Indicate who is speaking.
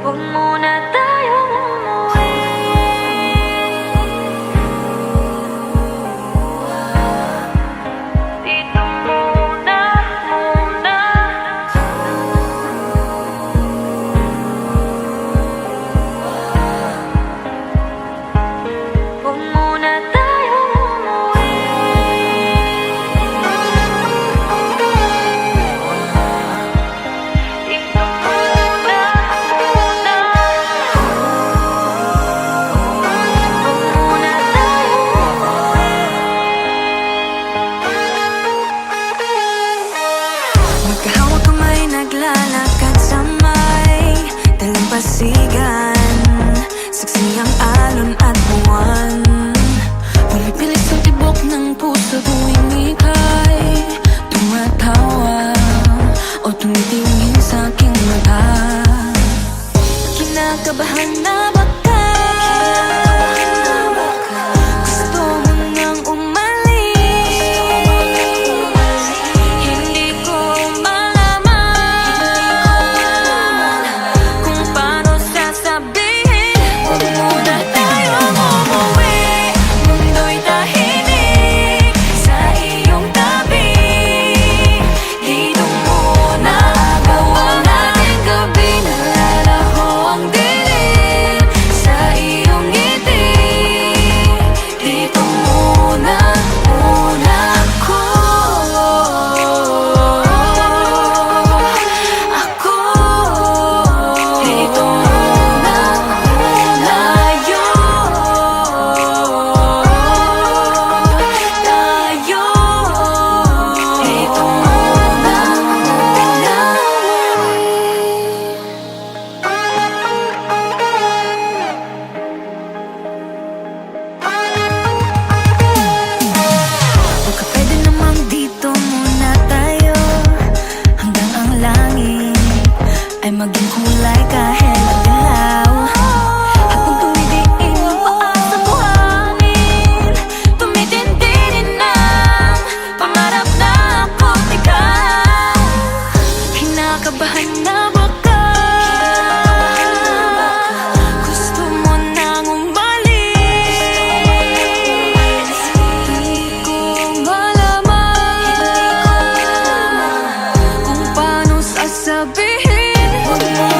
Speaker 1: Huwag muna tayong umuwi. Dito muna, muna. Huwag muna tayong umuwi. Dito muna, muna. Huwag muna tayong umuwi. Magkahawak kamay, naglalakad sa may dalampasigan. Saksi ang alon at buwan. Pumipilit sa tibok ng puso tuwing ika'y tumatawa o tumitingin sa aking mata. Kinakabahan na baka gusto mo nang umalis. Hindi ko malaman kung paano sasabihin. Huwag muna tayong umuwi. Mundo'y tahimik sa iyong tabi. Dito muna gawa natin gabi. Nalalaho ang dilim sa iyong ngiti. Dito muna, muna ako. Dito muna, muna tayo. Dito muna, muna. Baka pwede namang dito muna tayo hanggang ang langit ay maging kulay kahit madilaw. Habang tumidiin ang paa sa buhangin, tumitindi din ang pangarap na ako't ikaw. Kinakabahan na baka gusto mo nang umalis. Hindi ko malaman kung paano sasabihin. Huwag mo